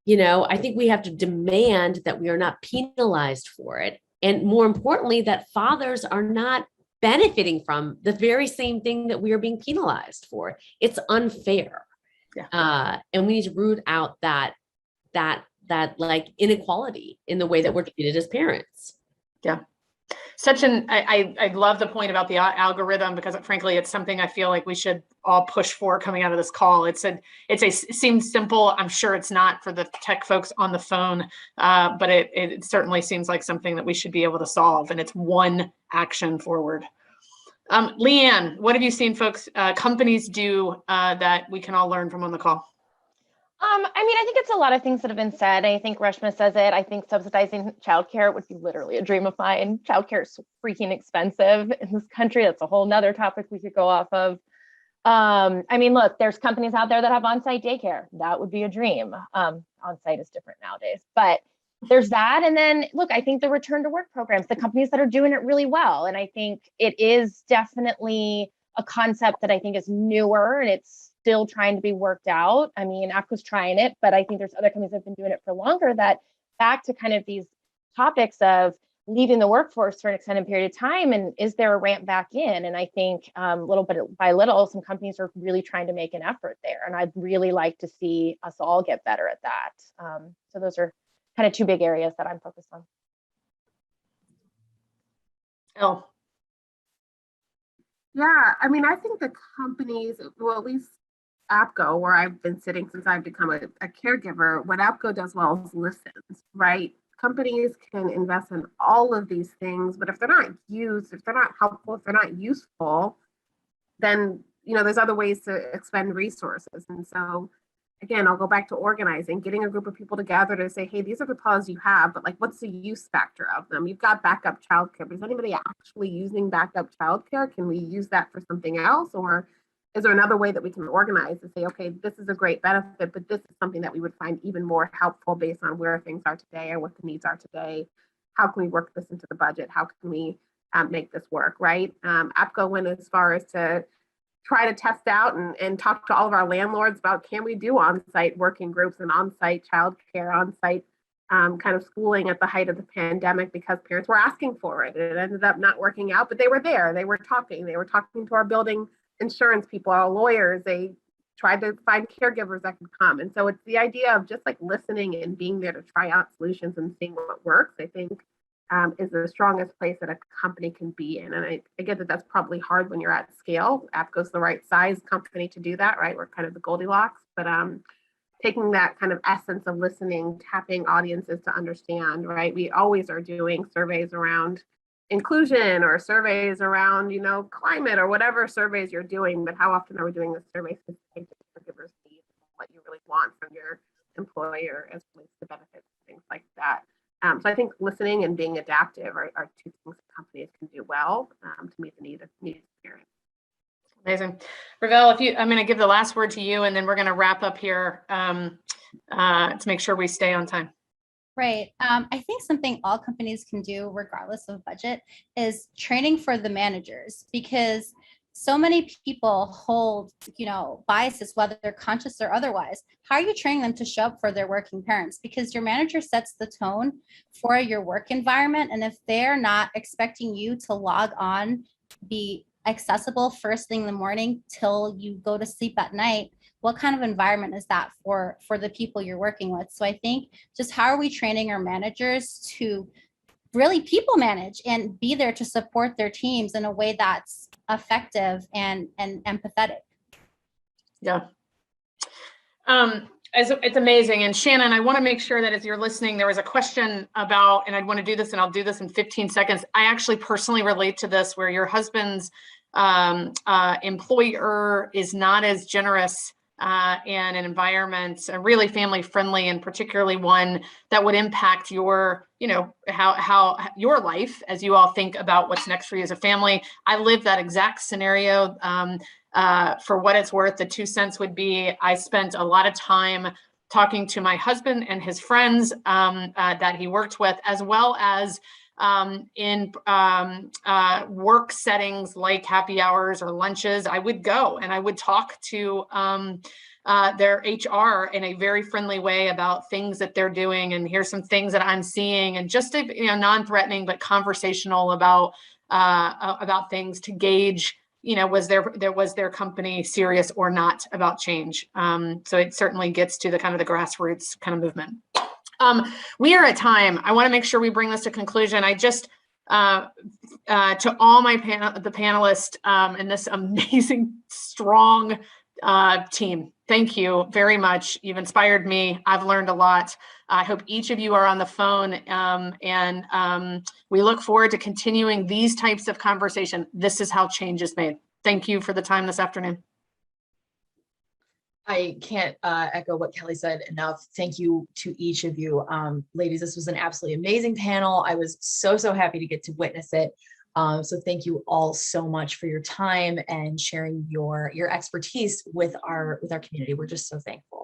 I think we have to demand that we are not penalized for it. And more importantly, that fathers are not benefiting from the very same thing that we are being penalized for. It's unfair. Yeah. And we need to root out that inequality in the way that we're treated as parents. Yeah. I love the point about the algorithm, because frankly, it's something I feel like we should all push for coming out of this call. It seems simple. I'm sure it's not for the tech folks on the phone, but it certainly seems like something that we should be able to solve, and it's one action forward. Leanne, what have you seen folks, companies do that we can all learn from on the call? I mean, I think it's a lot of things that have been said. I think Reshma says it. I think subsidizing childcare would be literally a dream of mine. Childcare is so freaking expensive in this country. That's a whole nother topic we could go off of. I mean, look, there's companies out there that have on-site daycare. That would be a dream. On-site is different nowadays, but there's that. And then look, I think the return to work programs, the companies that are doing it really well. And I think it is definitely a concept that I think is newer and it's still trying to be worked out. I mean, APCO's trying it, but I think there's other companies that have been doing it for longer. That back to kind of these topics of leaving the workforce for an extended period of time, and is there a ramp back in? And I think little bit by little, some companies are really trying to make an effort there. And I'd really like to see us all get better at that. So those are kind of two big areas that I'm focused on. Elle. Yeah, I mean, I think the companies, well, at least APCO, where I've been sitting since I've become a caregiver, what APCO does well is listens, right? Companies can invest in all of these things, but if they're not used, if they're not helpful, if they're not useful, then, you know, there's other ways to expend resources. And so, again, I'll go back to organizing, getting a group of people together to say, hey, these are the causes you have, but like, what's the use factor of them? You've got backup childcare, but is anybody actually using backup childcare? Can we use that for something else? Or is there another way that we can organize and say, okay, this is a great benefit, but this is something that we would find even more helpful based on where things are today or what the needs are today? How can we work this into the budget? How can we make this work, right? APCO went as far as to try to test out and talk to all of our landlords about, can we do on-site working groups and on-site childcare, on-site kind of schooling at the height of the pandemic, because parents were asking for it. It ended up not working out, but they were there. They were talking to our building insurance people, our lawyers. They tried to find caregivers that could come. And so it's the idea of just like listening and being there to try out solutions and seeing what works, I think is the strongest place that a company can be in. And I get that that's probably hard when you're at scale. APCO's the right size company to do that, right? We're kind of the Goldilocks, but taking that kind of essence of listening, tapping audiences to understand, right? We always are doing surveys around inclusion or surveys around, you know, climate or whatever surveys you're doing, but how often are we doing the surveys to take the caregivers' needs, what you really want from your employer as relates to benefits, things like that. So I think listening and being adaptive are two things that companies can do well to meet the needs of parents. Amazing. Ravel, I'm going to give the last word to you, and then we're going to wrap up here to make sure we stay on time. Right. I think something all companies can do, regardless of budget, is training for the managers, because so many people hold, you know, biases, whether they're conscious or otherwise. How are you training them to show up for their working parents? Because your manager sets the tone for your work environment. And if they're not expecting you to log on, be accessible first thing in the morning till you go to sleep at night, what kind of environment is that for the people you're working with? So I think just how are we training our managers to really people manage and be there to support their teams in a way that's effective and empathetic. Yeah. It's amazing. And Shannon, I want to make sure that as you're listening, there was a question about, and I want to do this and I'll do this in 15 seconds. I actually personally relate to this, where your husband's employer is not as generous and an environment really family friendly, and particularly one that would impact your, you know, how your life as you all think about what's next for you as a family. I live that exact scenario. For what it's worth, the 2 cents would be, I spent a lot of time talking to my husband and his friends that he worked with, as well as in work settings like happy hours or lunches. I would go and I would talk to their HR in a very friendly way about things that they're doing, and here's some things that I'm seeing, and just a, you know, non-threatening but conversational about things to gauge, you know, was their company serious or not about change. So it certainly gets to the kind of the grassroots kind of movement. We are at time. I want to make sure we bring this to conclusion. I just, to all my the panelists and this amazing, strong team. Thank you very much. You've inspired me. I've learned a lot. I hope each of you are on the phone, and we look forward to continuing these types of conversation. This is how change is made. Thank you for the time this afternoon. I can't echo what Kelly said enough. Thank you to each of you. Ladies, this was an absolutely amazing panel. I was so happy to get to witness it. So thank you all so much for your time and sharing your expertise with our community. We're just so thankful.